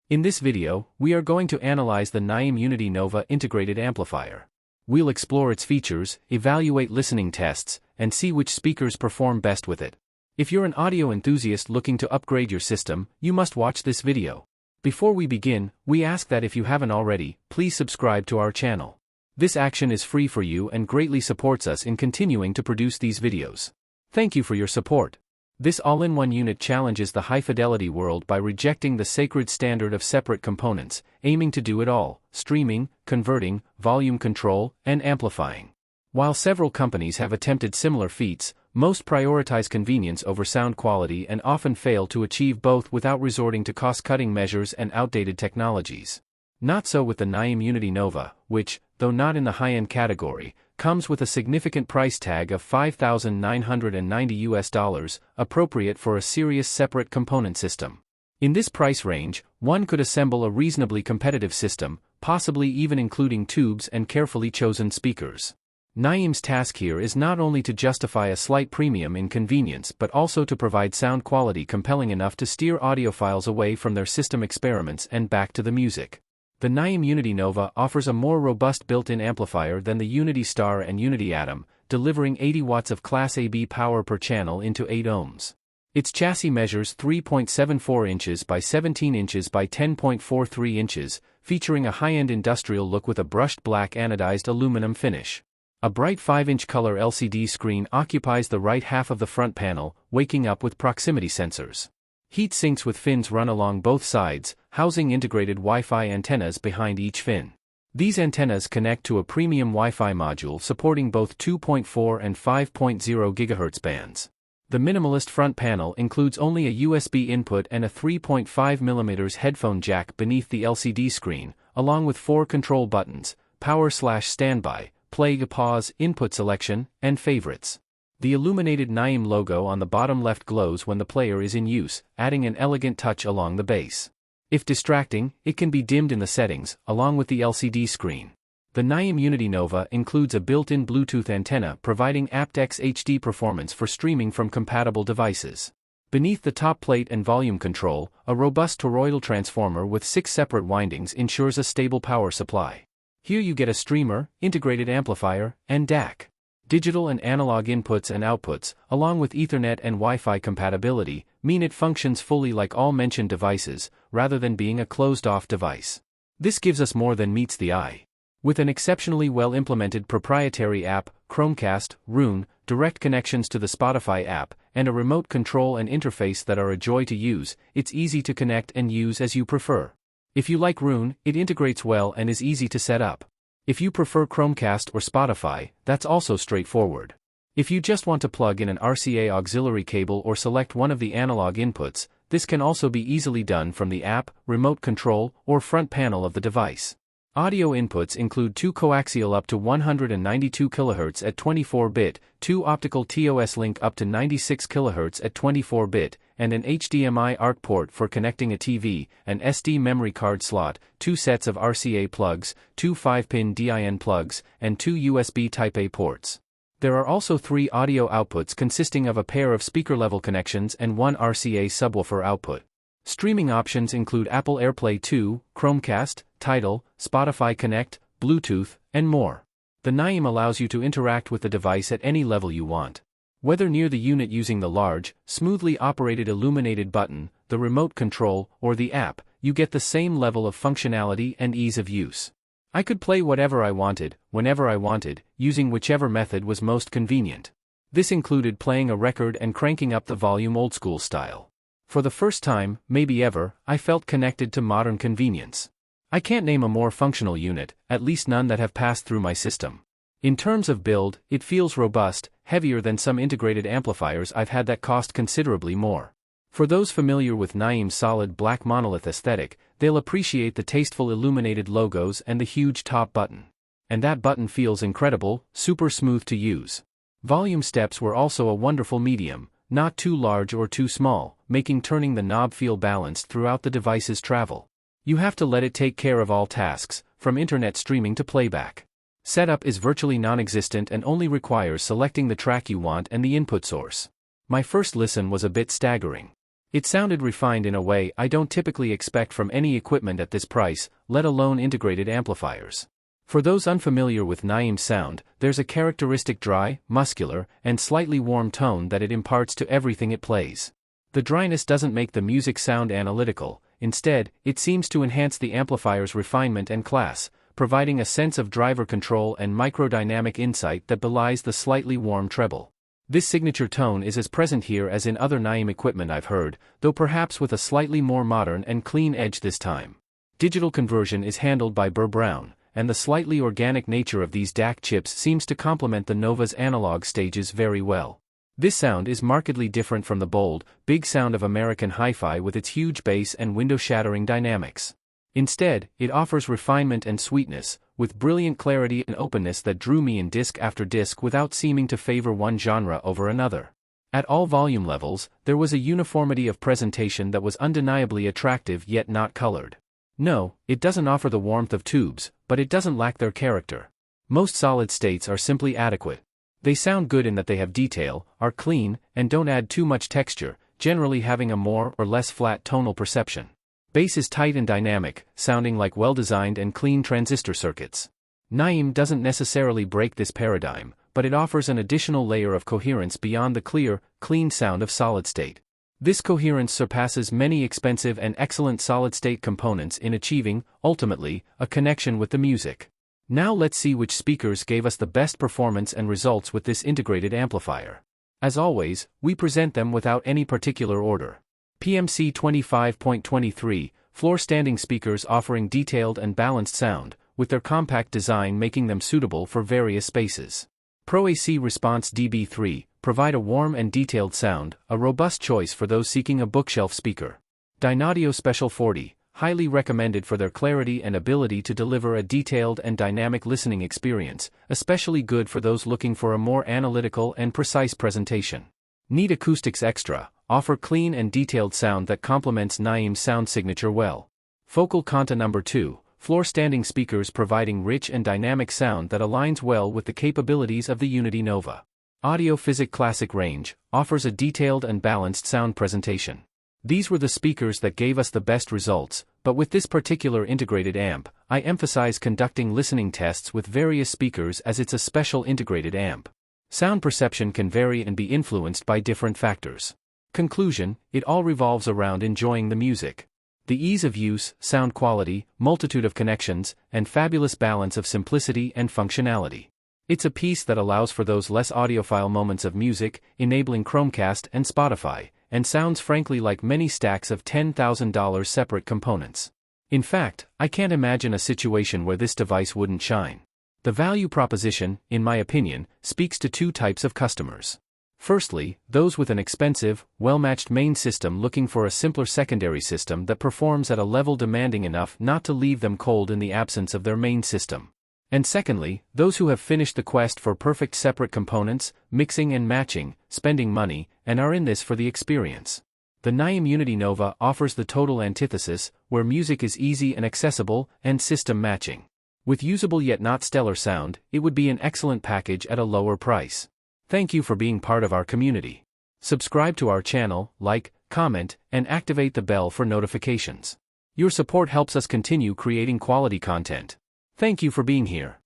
In this video, we are going to analyze the Naim Uniti Nova integrated amplifier. We'll explore its features, evaluate listening tests, and see which speakers perform best with it. If you're an audio enthusiast looking to upgrade your system, you must watch this video. Before we begin, we ask that if you haven't already, please subscribe to our channel. This action is free for you and greatly supports us in continuing to produce these videos. Thank you for your support. This all-in-one unit challenges the high-fidelity world by rejecting the sacred standard of separate components, aiming to do it all: streaming, converting, volume control, and amplifying. While several companies have attempted similar feats, most prioritize convenience over sound quality and often fail to achieve both without resorting to cost-cutting measures and outdated technologies. Not so with the Naim Uniti Nova, which, though not in the high-end category, comes with a significant price tag of $5,990, appropriate for a serious separate component system. In this price range, one could assemble a reasonably competitive system, possibly even including tubes and carefully chosen speakers. Naim's task here is not only to justify a slight premium in convenience but also to provide sound quality compelling enough to steer audiophiles away from their system experiments and back to the music. The Naim Uniti Nova offers a more robust built-in amplifier than the Uniti Star and Uniti Atom, delivering 80 watts of Class AB power per channel into 8 ohms. Its chassis measures 3.74 inches by 17 inches by 10.43 inches, featuring a high-end industrial look with a brushed black anodized aluminum finish. A bright 5-inch color LCD screen occupies the right half of the front panel, waking up with proximity sensors. Heat sinks with fins run along both sides, housing integrated Wi-Fi antennas behind each fin. These antennas connect to a premium Wi-Fi module supporting both 2.4 and 5.0 GHz bands. The minimalist front panel includes only a USB input and a 3.5mm headphone jack beneath the LCD screen, along with 4 control buttons: power/standby, play, pause, input selection, and favorites. The illuminated Naim logo on the bottom left glows when the player is in use, adding an elegant touch along the base. If distracting, it can be dimmed in the settings, along with the LCD screen. The Naim Uniti Nova includes a built-in Bluetooth antenna providing aptX HD performance for streaming from compatible devices. Beneath the top plate and volume control, a robust toroidal transformer with 6 separate windings ensures a stable power supply. Here you get a streamer, integrated amplifier, and DAC. Digital and analog inputs and outputs, along with Ethernet and Wi-Fi compatibility, mean it functions fully like all mentioned devices, rather than being a closed-off device. This gives us more than meets the eye. With an exceptionally well-implemented proprietary app, Chromecast, Roon, direct connections to the Spotify app, and a remote control and interface that are a joy to use, it's easy to connect and use as you prefer. If you like Roon, it integrates well and is easy to set up. If you prefer Chromecast or Spotify, that's also straightforward. If you just want to plug in an RCA auxiliary cable or select one of the analog inputs, this can also be easily done from the app, remote control, or front panel of the device. Audio inputs include 2 coaxial up to 192 kHz at 24-bit, 2 optical TOS link up to 96 kHz at 24-bit, and an HDMI ARC port for connecting a TV, an SD memory card slot, 2 sets of RCA plugs, 2 5-pin DIN plugs, and 2 USB Type-A ports. There are also 3 audio outputs consisting of a pair of speaker-level connections and 1 RCA subwoofer output. Streaming options include Apple AirPlay 2, Chromecast, Tidal, Spotify Connect, Bluetooth, and more. The Naim allows you to interact with the device at any level you want. Whether near the unit using the large, smoothly operated illuminated button, the remote control, or the app, you get the same level of functionality and ease of use. I could play whatever I wanted, whenever I wanted, using whichever method was most convenient. This included playing a record and cranking up the volume old-school style. For the first time, maybe ever, I felt connected to modern convenience. I can't name a more functional unit, at least none that have passed through my system. In terms of build, it feels robust, heavier than some integrated amplifiers I've had that cost considerably more. For those familiar with Naim's solid black monolith aesthetic, they'll appreciate the tasteful illuminated logos and the huge top button. And that button feels incredible, super smooth to use. Volume steps were also a wonderful medium, not too large or too small, making turning the knob feel balanced throughout the device's travel. You have to let it take care of all tasks, from internet streaming to playback. Setup is virtually non-existent and only requires selecting the track you want and the input source. My first listen was a bit staggering. It sounded refined in a way I don't typically expect from any equipment at this price, let alone integrated amplifiers. For those unfamiliar with Naim's sound, there's a characteristic dry, muscular, and slightly warm tone that it imparts to everything it plays. The dryness doesn't make the music sound analytical, instead, it seems to enhance the amplifier's refinement and class, providing a sense of driver control and microdynamic insight that belies the slightly warm treble. This signature tone is as present here as in other Naim equipment I've heard, though perhaps with a slightly more modern and clean edge this time. Digital conversion is handled by Burr Brown, and the slightly organic nature of these DAC chips seems to complement the Nova's analog stages very well. This sound is markedly different from the bold, big sound of American hi-fi with its huge bass and window-shattering dynamics. Instead, it offers refinement and sweetness, with brilliant clarity and openness that drew me in disc after disc without seeming to favor one genre over another. At all volume levels, there was a uniformity of presentation that was undeniably attractive yet not colored. No, it doesn't offer the warmth of tubes, but it doesn't lack their character. Most solid states are simply adequate. They sound good in that they have detail, are clean, and don't add too much texture, generally having a more or less flat tonal perception. Bass is tight and dynamic, sounding like well-designed and clean transistor circuits. Naim doesn't necessarily break this paradigm, but it offers an additional layer of coherence beyond the clear, clean sound of solid-state. This coherence surpasses many expensive and excellent solid-state components in achieving, ultimately, a connection with the music. Now let's see which speakers gave us the best performance and results with this integrated amplifier. As always, we present them without any particular order. PMC 25.23, floor-standing speakers offering detailed and balanced sound, with their compact design making them suitable for various spaces. Pro AC Response DB3, provide a warm and detailed sound, a robust choice for those seeking a bookshelf speaker. Dynaudio Special 40, highly recommended for their clarity and ability to deliver a detailed and dynamic listening experience, especially good for those looking for a more analytical and precise presentation. Neat Acoustics Extra, offer clean and detailed sound that complements Naim's sound signature well. Focal Conta No. 2, floor-standing speakers providing rich and dynamic sound that aligns well with the capabilities of the Uniti Nova. Audio Physic Classic Range, offers a detailed and balanced sound presentation. These were the speakers that gave us the best results, but with this particular integrated amp, I emphasize conducting listening tests with various speakers as it's a special integrated amp. Sound perception can vary and be influenced by different factors. Conclusion, it all revolves around enjoying the music. The ease of use, sound quality, multitude of connections, and fabulous balance of simplicity and functionality. It's a piece that allows for those less audiophile moments of music, enabling Chromecast and Spotify, and sounds frankly like many stacks of $10,000 separate components. In fact, I can't imagine a situation where this device wouldn't shine. The value proposition, in my opinion, speaks to two types of customers. Firstly, those with an expensive, well-matched main system looking for a simpler secondary system that performs at a level demanding enough not to leave them cold in the absence of their main system. And secondly, those who have finished the quest for perfect separate components, mixing and matching, spending money, and are in this for the experience. The Naim Uniti Nova offers the total antithesis, where music is easy and accessible, and system matching. With usable yet not stellar sound, it would be an excellent package at a lower price. Thank you for being part of our community. Subscribe to our channel, like, comment, and activate the bell for notifications. Your support helps us continue creating quality content. Thank you for being here.